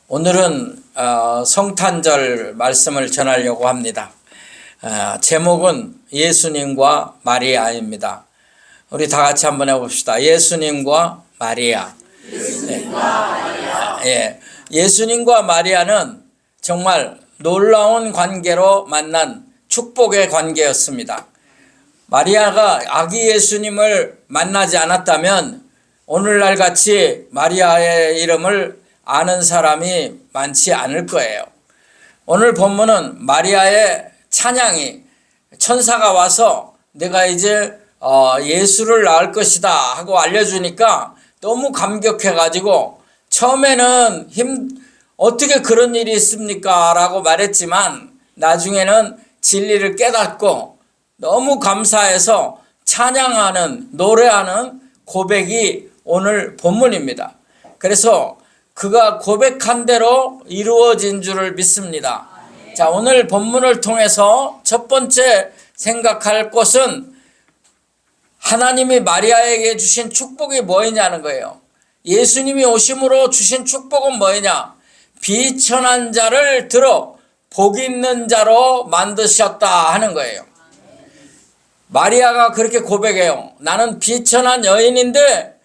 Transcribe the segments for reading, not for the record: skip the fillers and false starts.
오늘은 성탄절 말씀을 전하려고 합니다. 제목은 예수님과 마리아입니다. 우리 다 같이 한번 해봅시다. 예수님과 마리아. 예수님과 마리아는 정말 놀라운 관계로 만난 축복의 관계였습니다. 마리아가 아기 예수님을 만나지 않았다면 오늘날 같이 마리아의 이름을 아는 사람이 많지 않을 거예요. 오늘 본문은 마리아의 찬양이 천사가 와서 내가 이제 예수를 낳을 것이다 하고 알려주니까 너무 감격해가지고 처음에는 어떻게 그런 일이 있습니까? 라고 말했지만 나중에는 진리를 깨닫고 너무 감사해서 찬양하는, 노래하는 고백이 오늘 본문입니다. 그래서 그가 고백한 대로 이루어진 줄을 믿습니다. 자, 오늘 본문을 통해서 첫 번째 생각할 것은 하나님이 마리아에게 주신 축복이 뭐냐는 거예요. 예수님이 오심으로 주신 축복은 뭐냐? 비천한 자를 들어 복 있는 자로 만드셨다 하는 거예요. 마리아가 그렇게 고백해요. 나는 비천한 여인인데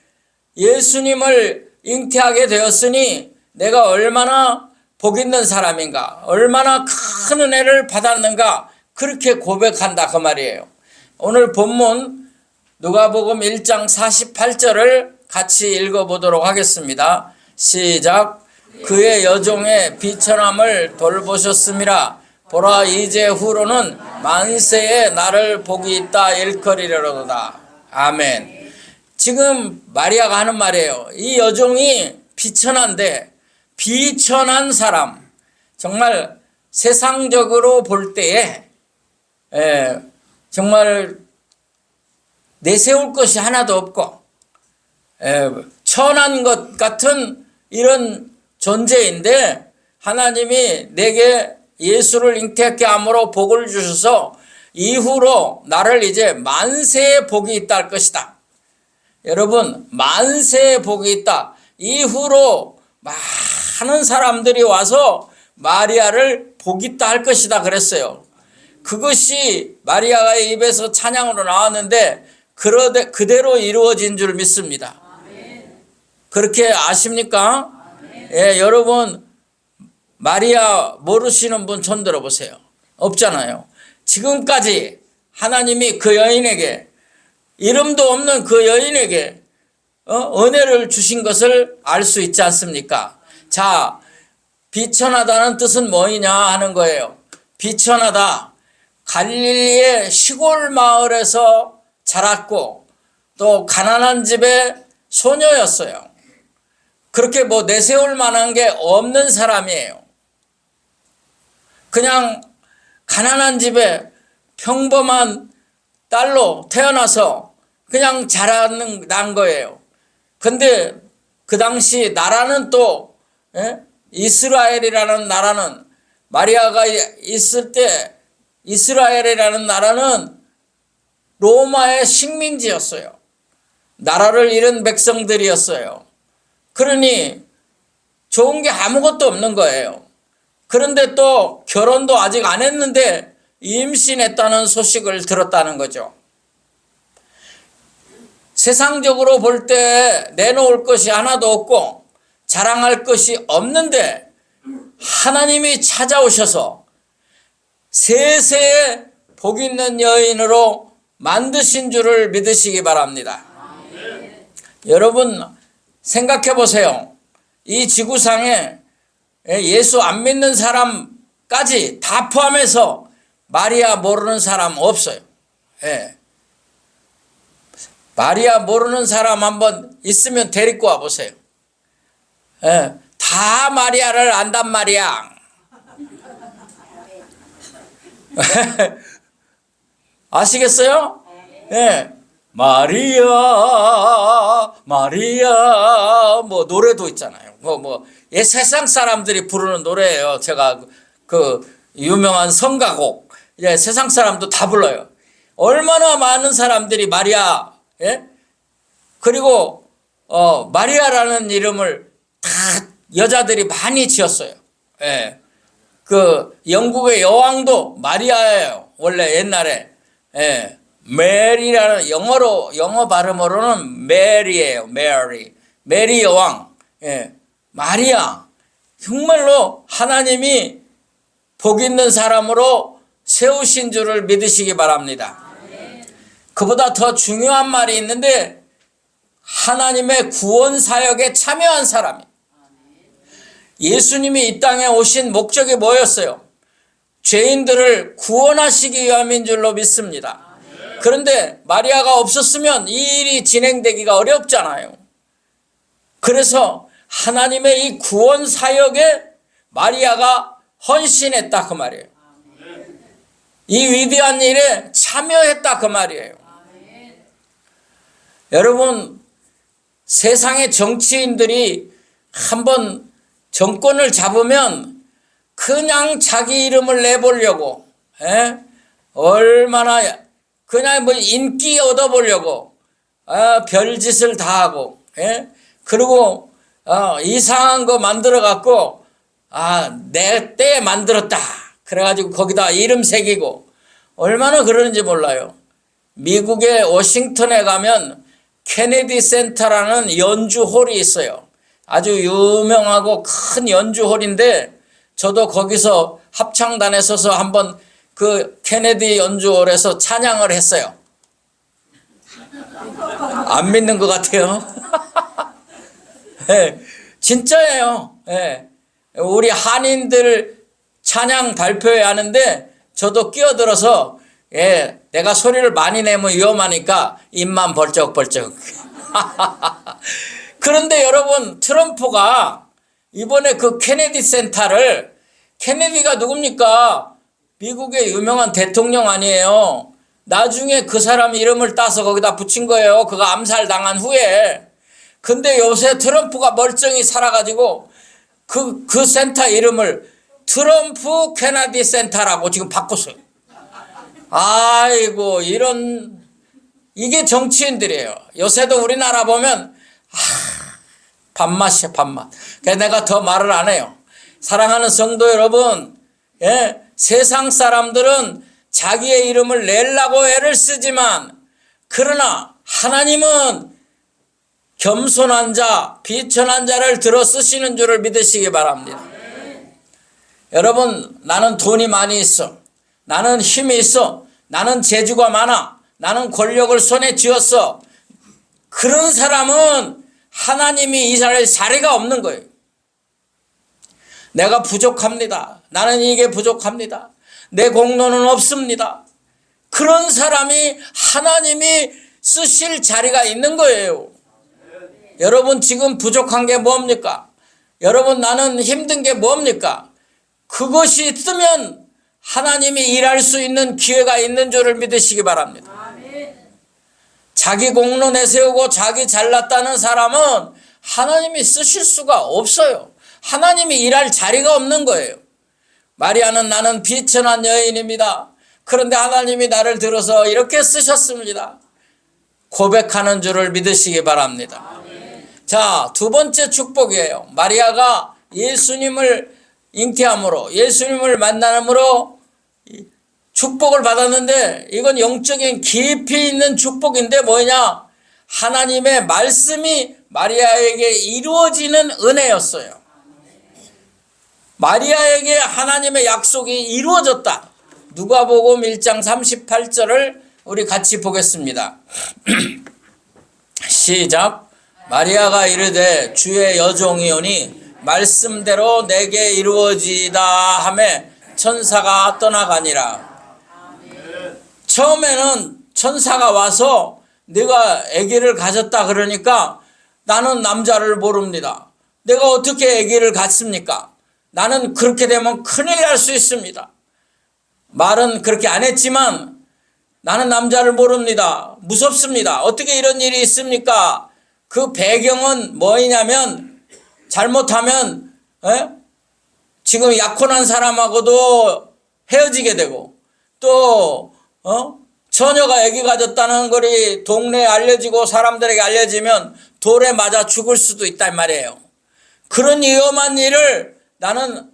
예수님을 잉태하게 되었으니 내가 얼마나 복 있는 사람인가, 얼마나 큰 은혜를 받았는가, 그렇게 고백한다 그 말이에요. 오늘 본문 누가복음 1장 48절을 같이 읽어보도록 하겠습니다. 시작. 그의 여종의 비천함을 돌보셨음이라. 보라, 이제 후로는 만세에 나를 복이 있다 일컬이려로다. 아멘. 지금 마리아가 하는 말이에요. 이 여종이 비천한데, 비천한 사람, 정말 세상적으로 볼 때에 정말 내세울 것이 하나도 없고 천한 것 같은 이런 존재인데 하나님이 내게 예수를 잉태하게 함으로 복을 주셔서 이후로 나를 이제 만세의 복이 있다 할 것이다. 여러분, 만세의 복이 있다. 이후로 많은 사람들이 와서 마리아를 복 있다 할 것이다 그랬어요. 그것이 마리아의 입에서 찬양으로 나왔는데 그대로 이루어진 줄 믿습니다. 그렇게 아십니까? 예, 여러분 마리아 모르시는 분 손 들어보세요. 없잖아요. 지금까지 하나님이 그 여인에게, 이름도 없는 그 여인에게 은혜를 주신 것을 알 수 있지 않습니까? 자, 비천하다는 뜻은 뭐냐 하는 거예요. 비천하다, 갈릴리의 시골 마을에서 자랐고 또 가난한 집의 소녀였어요. 그렇게 뭐 내세울 만한 게 없는 사람이에요. 그냥 가난한 집에 평범한 딸로 태어나서 그냥 난 거예요. 근데 그 당시 나라는 또 이스라엘이라는 나라는, 마리아가 있을 때 이스라엘이라는 나라는 로마의 식민지였어요. 나라를 잃은 백성들이었어요. 그러니 좋은 게 아무것도 없는 거예요. 그런데 또 결혼도 아직 안 했는데 임신했다는 소식을 들었다는 거죠. 세상적으로 볼 때 내놓을 것이 하나도 없고 자랑할 것이 없는데 하나님이 찾아오셔서 세세에 복 있는 여인으로 만드신 줄을 믿으시기 바랍니다. 여러분 생각해 보세요. 이 지구상에 예수 안 믿는 사람까지 다 포함해서 마리아 모르는 사람 없어요. 마리아 모르는 사람 한번 있으면 데리고 와 보세요. 다 마리아를 안단 말이야. 아시겠어요? 마리아 마리아 뭐 노래도 있잖아요. 세상 사람들이 부르는 노래예요. 제가 그 유명한 성가곡, 세상 사람도 다 불러요. 얼마나 많은 사람들이 마리아, 그리고 마리아라는 이름을 다 여자들이 많이 지었어요. 예. 그 영국의 여왕도 마리아예요. 원래 옛날에. 예. 메리라는 영어 발음으로는 메리예요. 메리 여왕. 예. 마리아. 정말로 하나님이 복 있는 사람으로 세우신 줄을 믿으시기 바랍니다. 그보다 더 중요한 말이 있는데 하나님의 구원 사역에 참여한 사람이. 예수님이 이 땅에 오신 목적이 뭐였어요? 죄인들을 구원하시기 위함인 줄로 믿습니다. 그런데 마리아가 없었으면 이 일이 진행되기가 어렵잖아요. 그래서 하나님의 이 구원 사역에 마리아가 헌신했다 그 말이에요. 이 위대한 일에 참여했다 그 말이에요. 여러분, 세상의 정치인들이 한번 정권을 잡으면 그냥 자기 이름을 내보려고, 얼마나 그냥 뭐 인기 얻어보려고 별짓을 다 하고, 그리고 이상한 거 만들어 갖고 내 때에 만들었다 그래가지고 거기다 이름 새기고 얼마나 그러는지 몰라요. 미국의 워싱턴에 가면 케네디 센터라는 연주홀이 있어요. 아주 유명하고 큰 연주홀인데 저도 거기서 합창단에 서서 한번 그 케네디 연주홀에서 찬양을 했어요. 안 믿는 것 같아요. 네, 진짜예요. 네. 우리 한인들 찬양 발표회 하는데 저도 끼어들어서 내가 소리를 많이 내면 위험하니까 입만 벌쩍벌쩍. 그런데 여러분, 트럼프가 이번에 그 케네디 센터를, 케네디가 누굽니까? 미국의 유명한 대통령 아니에요. 나중에 그 사람 이름을 따서 거기다 붙인 거예요. 그거 암살당한 후에. 근데 요새 트럼프가 멀쩡히 살아가지고 그 센터 이름을 트럼프 케네디 센터라고 지금 바꿨어요. 아이고, 이게 정치인들이에요. 요새도 우리나라 보면 밥맛이야, 밥맛. 그래서 내가 더 말을 안 해요. 사랑하는 성도 여러분, 세상 사람들은 자기의 이름을 내려고 애를 쓰지만, 그러나 하나님은 겸손한 자, 비천한 자를 들어 쓰시는 줄을 믿으시기 바랍니다. 여러분, 나는 돈이 많이 있어. 나는 힘이 있어. 나는 재주가 많아. 나는 권력을 손에 쥐었어. 그런 사람은 하나님이 이스라엘 자리가 없는 거예요. 내가 부족합니다. 나는 이게 부족합니다. 내 공로는 없습니다. 그런 사람이 하나님이 쓰실 자리가 있는 거예요. 여러분, 지금 부족한 게 뭡니까? 여러분, 나는 힘든 게 뭡니까? 그것이 있으면 하나님이 일할 수 있는 기회가 있는 줄을 믿으시기 바랍니다. 자기 공로 내세우고 자기 잘났다는 사람은 하나님이 쓰실 수가 없어요. 하나님이 일할 자리가 없는 거예요. 마리아는 나는 비천한 여인입니다. 그런데 하나님이 나를 들어서 이렇게 쓰셨습니다. 고백하는 줄을 믿으시기 바랍니다. 자, 두 번째 축복이에요. 마리아가 예수님을 잉태함으로, 예수님을 만남으로 축복을 받았는데, 이건 영적인 깊이 있는 축복인데 뭐냐? 하나님의 말씀이 마리아에게 이루어지는 은혜였어요. 마리아에게 하나님의 약속이 이루어졌다. 누가복음 1장 38절을 우리 같이 보겠습니다. 시작. 마리아가 이르되 주의 여종이오니 말씀대로 내게 이루어지다 하매 천사가 떠나가니라. 처음에는 천사가 와서 내가 아기를 가졌다 그러니까 나는 남자를 모릅니다. 내가 어떻게 아기를 갖습니까? 나는 그렇게 되면 큰일 날 수 있습니다. 말은 그렇게 안 했지만 나는 남자를 모릅니다. 무섭습니다. 어떻게 이런 일이 있습니까? 그 배경은 뭐냐면 잘못하면 지금 약혼한 사람하고도 헤어지게 되고 또 처녀가 아기 가졌다는 것이 동네에 알려지고 사람들에게 알려지면 돌에 맞아 죽을 수도 있단 말이에요. 그런 위험한 일을 나는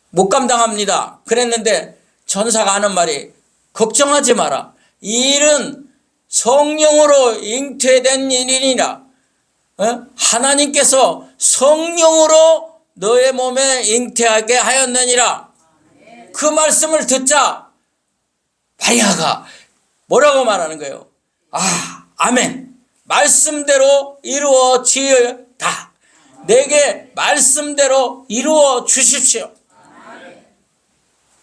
못 감당합니다. 그랬는데 천사가 하는 말이 걱정하지 마라. 이 일은 성령으로 잉태된 일이니라. 하나님께서 성령으로 너의 몸에 잉태하게 하였느니라. 그 말씀을 듣자 마리아가 뭐라고 말하는 거예요? 아멘. 말씀대로 이루어지어다. 내게 말씀대로 이루어 주십시오.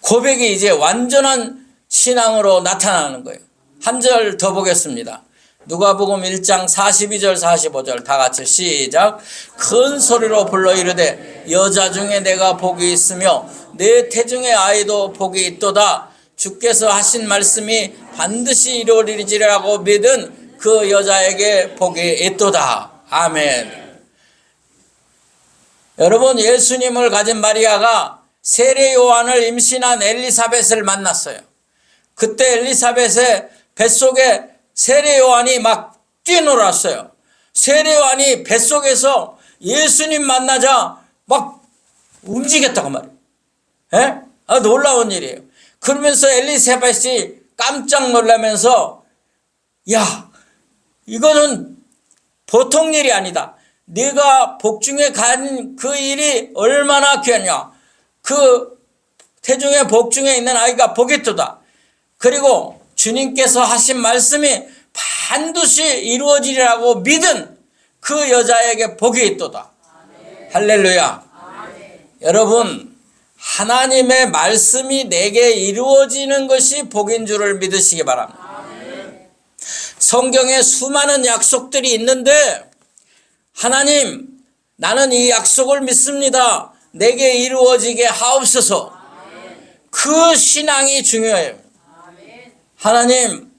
고백이 이제 완전한 신앙으로 나타나는 거예요. 한 절 더 보겠습니다. 누가복음 1장 42절 45절 다 같이 시작. 큰 소리로 불러 이르되 여자 중에 내가 복이 있으며 내 태중의 아이도 복이 있도다. 주께서 하신 말씀이 반드시 이루어지리라고 믿은 그 여자에게 복이 있도다. 아멘. 여러분, 예수님을 가진 마리아가 세례 요한을 임신한 엘리사벳을 만났어요. 그때 엘리사벳의 뱃속에 세례 요한이 막 뛰놀았어요. 세례 요한이 뱃속에서 예수님 만나자 막 움직였다고 말이에요. 놀라운 일이에요. 그러면서 엘리사벳이 깜짝 놀라면서 야, 이거는 보통 일이 아니다. 네가 복중에 간 그 일이 얼마나 귀하냐. 그 태중에 복중에 있는 아이가 복이 있도다. 그리고 주님께서 하신 말씀이 반드시 이루어지리라고 믿은 그 여자에게 복이 있도다. 할렐루야. 여러분, 하나님의 말씀이 내게 이루어지는 것이 복인 줄을 믿으시기 바랍니다. 성경에 수많은 약속들이 있는데 하나님, 나는 이 약속을 믿습니다. 내게 이루어지게 하옵소서. 그 신앙이 중요해요. 하나님,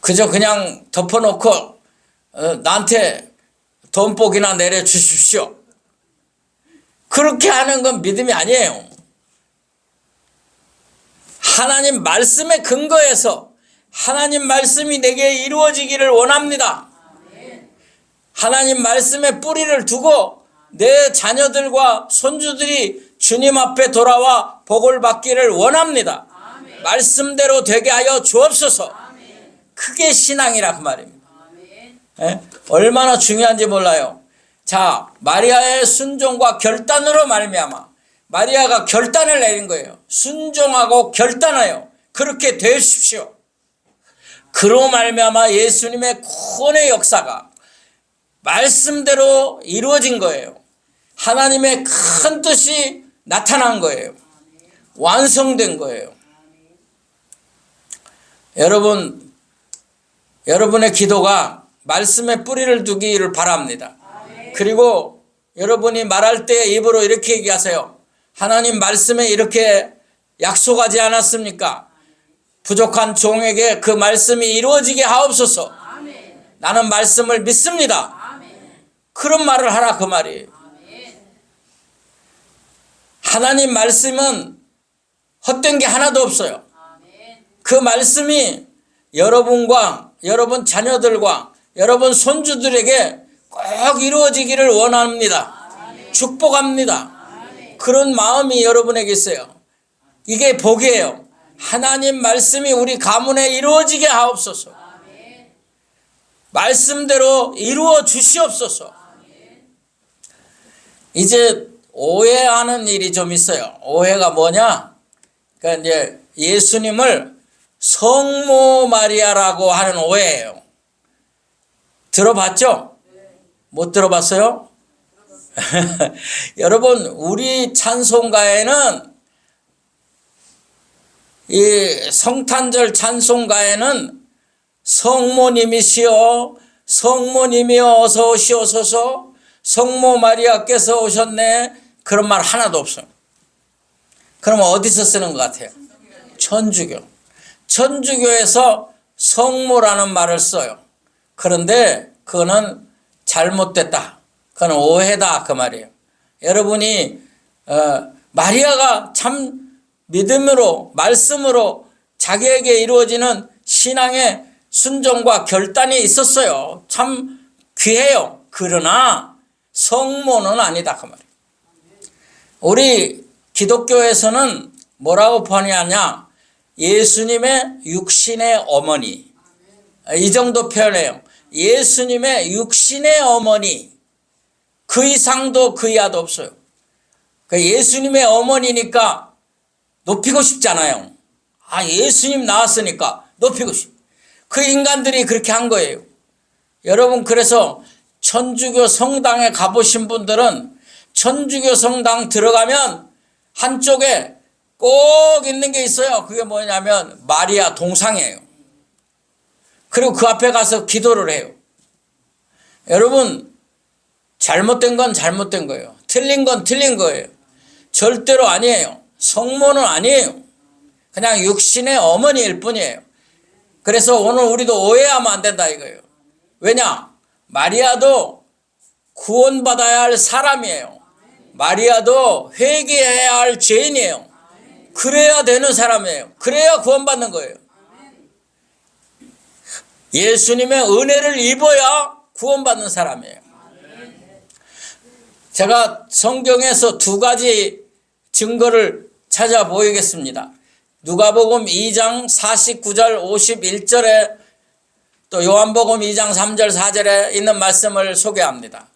그저 그냥 덮어놓고 나한테 돈복이나 내려주십시오. 그렇게 하는 건 믿음이 아니에요. 하나님 말씀에 근거해서 하나님 말씀이 내게 이루어지기를 원합니다. 하나님 말씀에 뿌리를 두고 내 자녀들과 손주들이 주님 앞에 돌아와 복을 받기를 원합니다. 말씀대로 되게 하여 주옵소서. 그게 신앙이라 그 말입니다. 얼마나 중요한지 몰라요. 자, 마리아의 순종과 결단으로 말미암아 마리아가 결단을 내린 거예요. 순종하고 결단하여 그렇게 되십시오. 그로 말미암아 예수님의 구원의 역사가 말씀대로 이루어진 거예요. 하나님의 큰 뜻이 나타난 거예요. 완성된 거예요. 여러분, 여러분의 기도가 말씀에 뿌리를 두기를 바랍니다. 그리고 여러분이 말할 때 입으로 이렇게 얘기하세요. 하나님 말씀에 이렇게 약속하지 않았습니까? 부족한 종에게 그 말씀이 이루어지게 하옵소서. 나는 말씀을 믿습니다. 그런 말을 하라 그 말이에요. 하나님 말씀은 헛된 게 하나도 없어요. 그 말씀이 여러분과 여러분 자녀들과 여러분 손주들에게 꼭 이루어지기를 원합니다. 축복합니다. 그런 마음이 여러분에게 있어요. 이게 복이에요. 하나님 말씀이 우리 가문에 이루어지게 하옵소서. 말씀대로 이루어 주시옵소서. 이제 오해하는 일이 좀 있어요. 오해가 뭐냐? 그러니까 이제 예수님을 성모 마리아라고 하는 오해예요. 들어봤죠? 못 들어봤어요? 여러분, 우리 찬송가에는 이 성탄절 찬송가에는 성모님이시여 성모님이여 어서 오시옵소서 성모 마리아께서 오셨네 그런 말 하나도 없어요. 그러면 어디서 쓰는 것 같아요? 천주교. 천주교에서 성모라는 말을 써요. 그런데 그거는 잘못됐다. 그건 오해다 그 말이에요. 여러분이 마리아가 참 믿음으로 말씀으로 자기에게 이루어지는 신앙의 순종과 결단이 있었어요. 참 귀해요. 그러나 성모는 아니다 그 말이에요. 우리 기독교에서는 뭐라고 번역하냐? 예수님의 육신의 어머니. 이 정도 표현해요. 예수님의 육신의 어머니. 그 이상도 그 이하도 없어요. 예수님의 어머니니까 높이고 싶잖아요. 예수님 나왔으니까 높이고 싶. 그 인간들이 그렇게 한 거예요. 여러분, 그래서 천주교 성당에 가보신 분들은 천주교 성당 들어가면 한쪽에 꼭 있는 게 있어요. 그게 뭐냐면 마리아 동상이에요. 그리고 그 앞에 가서 기도를 해요. 여러분, 잘못된 건 잘못된 거예요. 틀린 건 틀린 거예요. 절대로 아니에요. 성모는 아니에요. 그냥 육신의 어머니일 뿐이에요. 그래서 오늘 우리도 오해하면 안 된다 이거예요. 왜냐? 마리아도 구원받아야 할 사람이에요. 마리아도 회개해야 할 죄인이에요. 그래야 되는 사람이에요. 그래야 구원받는 거예요. 예수님의 은혜를 입어야 구원받는 사람이에요. 제가 성경에서 두 가지 증거를 찾아 보이겠습니다. 누가복음 2장 49절 51절에 또 요한복음 2장 3절 4절에 있는 말씀을 소개합니다.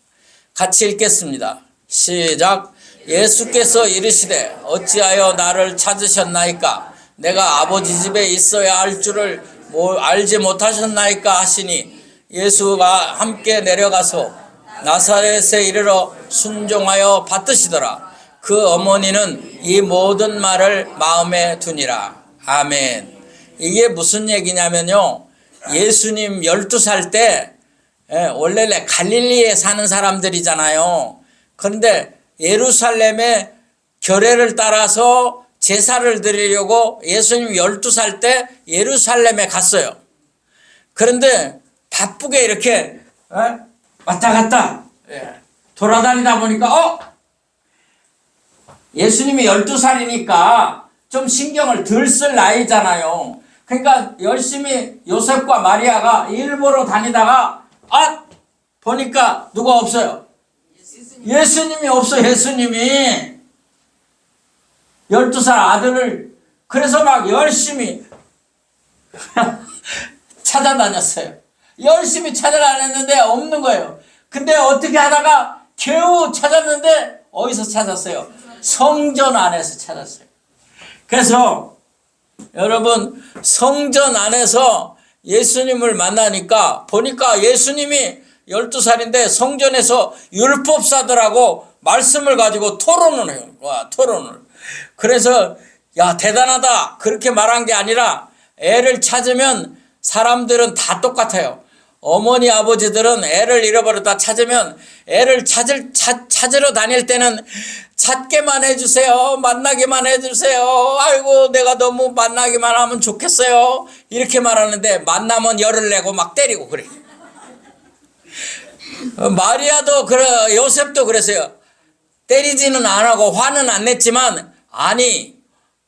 같이 읽겠습니다. 시작. 예수께서 이르시되 어찌하여 나를 찾으셨나이까? 내가 아버지 집에 있어야 할 줄을 알지 못하셨나이까 하시니 예수가 함께 내려가서 나사렛에 이르러 순종하여 받드시더라. 그 어머니는 이 모든 말을 마음에 두니라. 아멘. 이게 무슨 얘기냐면요, 예수님 12살 때 원래 갈릴리에 사는 사람들이잖아요. 그런데 예루살렘에 결례를 따라서 제사를 드리려고 예수님 12살 때 예루살렘에 갔어요. 그런데 바쁘게 이렇게 왔다 갔다 돌아다니다 보니까 예수님이 12살이니까 좀 신경을 덜 쓸 나이잖아요. 그러니까 열심히 요셉과 마리아가 일 보러 다니다가 보니까 누가 없어요. 예수님이 없어. 예수님이 12살 아들을. 그래서 막 열심히 찾아다녔어요. 열심히 찾아다녔는데 없는 거예요. 근데 어떻게 하다가 겨우 찾았는데 어디서 찾았어요? 성전 안에서 찾았어요. 그래서 여러분, 성전 안에서 예수님을 만나니까 보니까 예수님이 12살인데 성전에서 율법사들하고 말씀을 가지고 토론을 해요. 토론을. 그래서 야, 대단하다 그렇게 말한 게 아니라 애를 찾으면 사람들은 다 똑같아요. 어머니 아버지들은 애를 잃어버렸다 찾으면 애를 찾으러 다닐 때는 찾게만 해주세요. 만나기만 해주세요. 아이고 내가 너무 만나기만 하면 좋겠어요. 이렇게 말하는데 만나면 열을 내고 막 때리고 그래. 마리아도 그래, 요셉도 그랬어요. 때리지는 안 하고 화는 안 냈지만 아니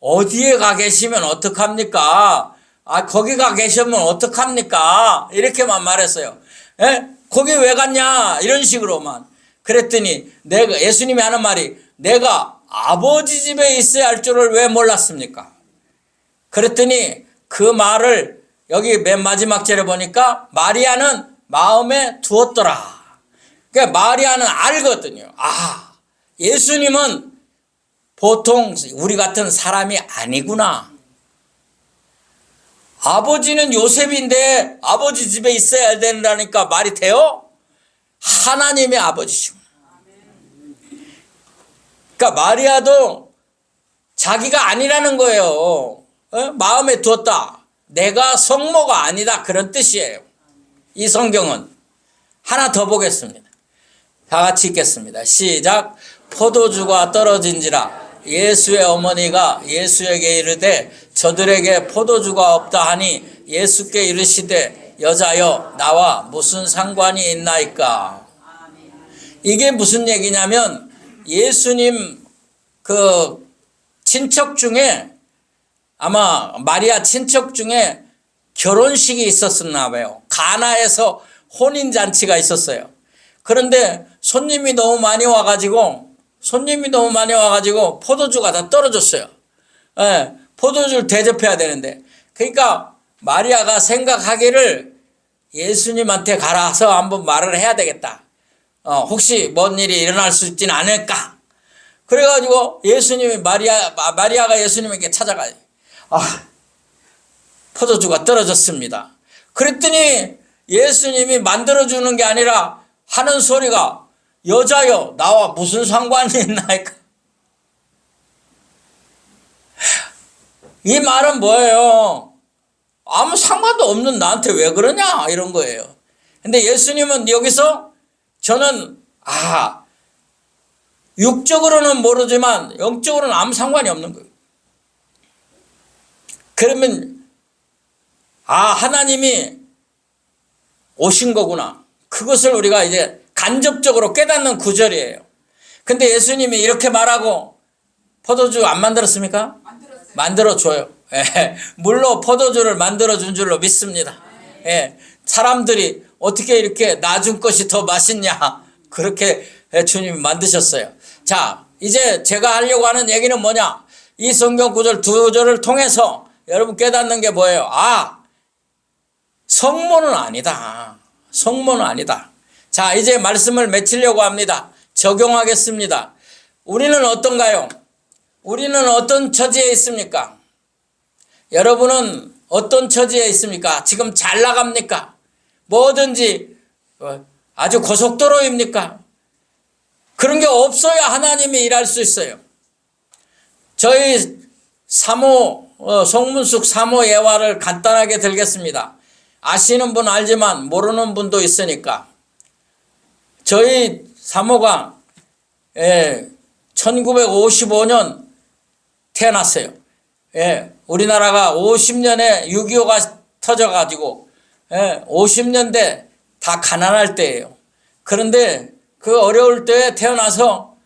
어디에 가 계시면 어떡합니까? 거기 가 계시면 어떡합니까? 이렇게만 말했어요. 거기 왜 갔냐? 이런 식으로만. 그랬더니 예수님이 하는 말이 내가 아버지 집에 있어야 할 줄을 왜 몰랐습니까? 그랬더니 그 말을 여기 맨 마지막 절에 보니까 마리아는 마음에 두었더라. 그러니까 마리아는 알거든요. 예수님은 보통 우리 같은 사람이 아니구나. 아버지는 요셉인데 아버지 집에 있어야 된다니까 말이 돼요? 하나님의 아버지시구나. 그러니까 마리아도 자기가 아니라는 거예요. 마음에 두었다. 내가 성모가 아니다. 그런 뜻이에요. 이 성경은. 하나 더 보겠습니다. 다 같이 읽겠습니다. 시작. 포도주가 떨어진지라 예수의 어머니가 예수에게 이르되 저들에게 포도주가 없다 하니 예수께 이르시되 여자여 나와 무슨 상관이 있나이까. 이게 무슨 얘기냐면 예수님 그 친척 중에 아마 마리아 친척 중에 결혼식이 있었나 봐요. 가나에서 혼인잔치가 있었어요. 그런데 손님이 너무 많이 와가지고 포도주가 다 떨어졌어요. 예, 포도주를 대접해야 되는데. 그러니까 마리아가 생각하기를 예수님한테 가서 한번 말을 해야 되겠다. 혹시 뭔 일이 일어날 수 있지는 않을까? 그래가지고 예수님이 마리아가 예수님에게 찾아가요. 포도주가 떨어졌습니다. 그랬더니 예수님이 만들어주는 게 아니라 하는 소리가 여자여 나와 무슨 상관이 있나이까? 이 말은 뭐예요? 아무 상관도 없는 나한테 왜 그러냐 이런 거예요. 근데 예수님은 여기서 저는 육적으로는 모르지만 영적으로는 아무 상관이 없는 거예요. 그러면 하나님이 오신 거구나. 그것을 우리가 이제 간접적으로 깨닫는 구절이에요. 근데 예수님이 이렇게 말하고 포도주 안 만들었습니까? 만들어줘요. 예, 물로 포도주를 만들어준 줄로 믿습니다. 예, 사람들이 어떻게 이렇게 나중 것이 더 맛있냐 그렇게 주님이 만드셨어요. 자, 이제 제가 하려고 하는 얘기는 뭐냐, 이 성경 구절 두 절을 통해서 여러분 깨닫는 게 뭐예요? 성모는 아니다. 성모는 아니다. 자, 이제 말씀을 맺히려고 합니다. 적용하겠습니다. 우리는 어떤가요? 우리는 어떤 처지에 있습니까? 여러분은 어떤 처지에 있습니까? 지금 잘 나갑니까? 뭐든지 아주 고속도로입니까? 그런 게 없어야 하나님이 일할 수 있어요. 저희 송문숙 사모 예화를 간단하게 들겠습니다. 아시는 분 알지만 모르는 분도 있으니까. 저희 사모가 1955년 태어났어요. 우리나라가 50년에 6.25가 터져가지고 50년대 다 가난할 때예요. 그런데 그 어려울 때에 태어나서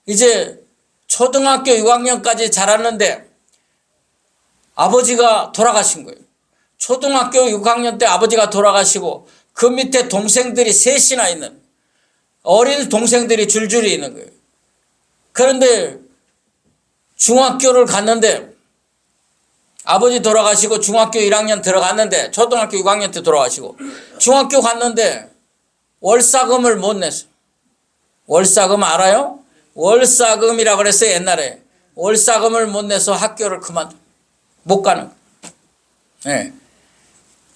이제 초등학교 6학년까지 자랐는데 아버지가 돌아가신 거예요. 초등학교 6학년 때 아버지가 돌아가시고 그 밑에 동생들이 셋이나 있는, 어린 동생들이 줄줄이 있는 거예요. 그런데 중학교를 갔는데 아버지 돌아가시고 중학교 1학년 들어갔는데 초등학교 6학년 때 돌아가시고 중학교 갔는데 월사금을 못 냈어요. 월사금 알아요? 월사금이라고 그랬어요. 옛날에 월사금을 못 내서 학교를 못 가는 거예요.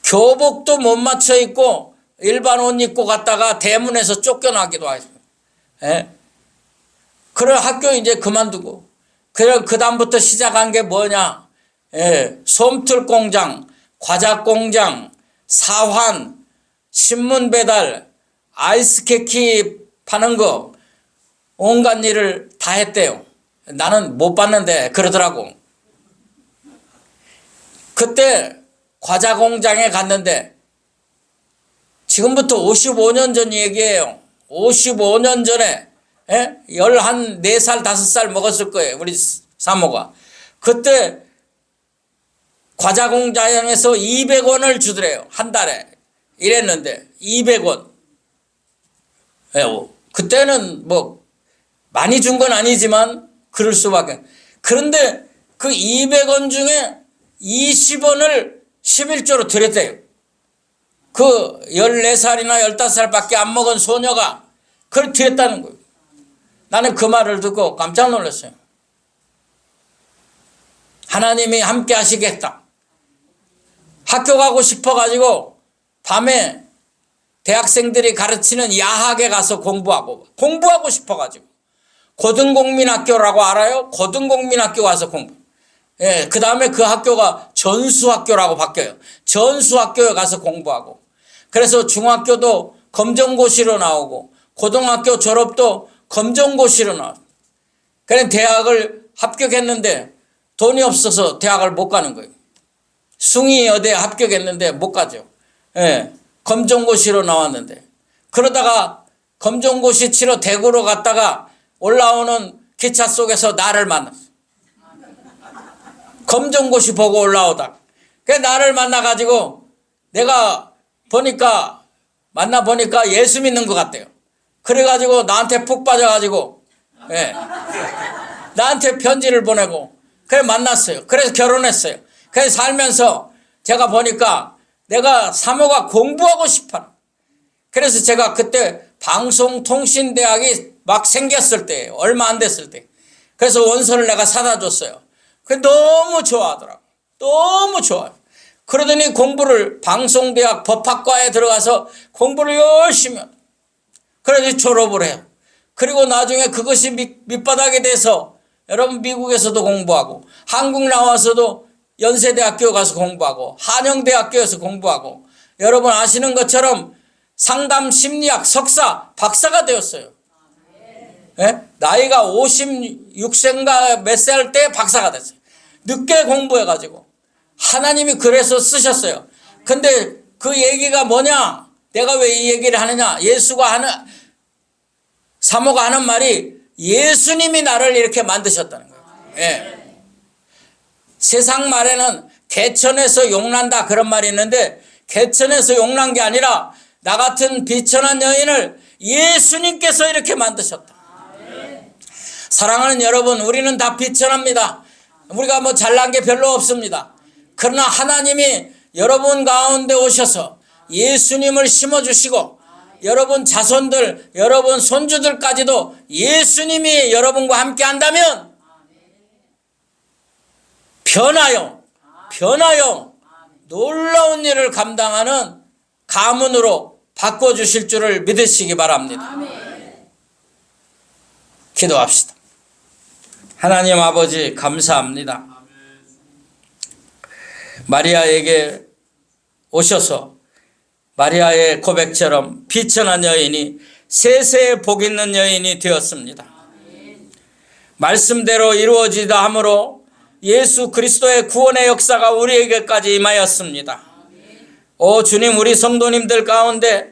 교복도 못 맞춰 입고 일반 옷 입고 갔다가 대문에서 쫓겨나기도 하죠. 그래 학교 이제 그만두고, 그래 그 다음부터 시작한 게 뭐냐? 솜틀 공장, 과자 공장, 사환, 신문 배달, 아이스케키 파는 거, 온갖 일을 다 했대요. 나는 못 봤는데 그러더라고. 그때 과자 공장에 갔는데, 지금부터 55년 전 얘기예요. 55년 전에 14살 5살 먹었을 거예요. 우리 사모가. 그때 과자 공장에서 200원을 주더래요. 한 달에. 이랬는데 200원. 그때는 뭐 많이 준 건 아니지만 그럴 수밖에. 그런데 그 200원 중에 20원을 11조로 드렸대요. 그 14살이나 15살밖에 안 먹은 소녀가 그걸 드렸다는 거예요. 나는 그 말을 듣고 깜짝 놀랐어요. 하나님이 함께 하시겠다. 학교 가고 싶어가지고 밤에 대학생들이 가르치는 야학에 가서 공부하고 싶어가지고 고등공민학교라고 알아요? 고등공민학교 가서 공부. 그 다음에 그 학교가 전수학교라고 바뀌어요. 전수학교에 가서 공부하고. 그래서 중학교도 검정고시로 나오고 고등학교 졸업도 검정고시로 나오고. 그래 대학을 합격했는데 돈이 없어서 대학을 못 가는 거예요. 숭이여대 합격했는데 못 가죠. 검정고시로 나왔는데. 그러다가 검정고시 치러 대구로 갔다가 올라오는 기차 속에서 나를 만났어. 검정고시 보고 올라오다. 그 나를 만나가지고 내가 보니까 만나보니까 예수 믿는 것 같대요. 그래가지고 나한테 푹 빠져가지고, 예. 나한테 편지를 보내고, 그래 만났어요. 그래서 결혼했어요. 그래서 살면서 제가 보니까 내가 사모가 공부하고 싶어. 그래서 제가 그때 방송통신대학이 막 생겼을 때, 얼마 안 됐을 때. 그래서 원서를 내가 사다 줬어요. 그 너무 좋아하더라고. 너무 좋아요. 그러더니 공부를 방송대학 법학과에 들어가서 공부를 열심히 해요. 그래서 졸업을 해요. 그리고 나중에 그것이 밑바닥이 돼서 여러분 미국에서도 공부하고 한국 나와서도 연세대학교 가서 공부하고 한영대학교에서 공부하고 여러분 아시는 것처럼 상담심리학 석사 박사가 되었어요. 예? 나이가 56세인가 몇 살 때 박사가 됐어요. 늦게 공부해가지고 하나님이 그래서 쓰셨어요. 근데 그 얘기가 뭐냐? 내가 왜 이 얘기를 하느냐? 사모가 하는 말이 예수님이 나를 이렇게 만드셨다는 거예요. 예. 세상 말에는 개천에서 용난다 그런 말이 있는데 개천에서 용난 게 아니라 나 같은 비천한 여인을 예수님께서 이렇게 만드셨다. 사랑하는 여러분, 우리는 다 비천합니다. 우리가 뭐 잘난 게 별로 없습니다. 그러나 하나님이 여러분 가운데 오셔서 예수님을 심어주시고 여러분 자손들, 여러분 손주들까지도 예수님이 여러분과 함께 한다면 변하여 놀라운 일을 감당하는 가문으로 바꿔주실 줄을 믿으시기 바랍니다. 기도합시다. 하나님 아버지 감사합니다. 마리아에게 오셔서 마리아의 고백처럼 비천한 여인이 세세에 복 있는 여인이 되었습니다. 말씀대로 이루어지다 함으로 예수 그리스도의 구원의 역사가 우리에게까지 임하였습니다. 오 주님, 우리 성도님들 가운데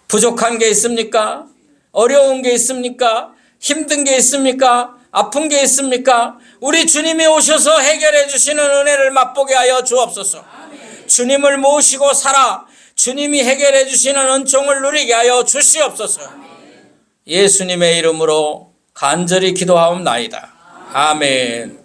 부족한 게 있습니까? 어려운 게 있습니까? 힘든 게 있습니까? 아픈 게 있습니까? 우리 주님이 오셔서 해결해 주시는 은혜를 맛보게 하여 주옵소서. 주님을 모시고 살아 주님이 해결해 주시는 은총을 누리게 하여 주시옵소서. 예수님의 이름으로 간절히 기도하옵나이다. 아멘.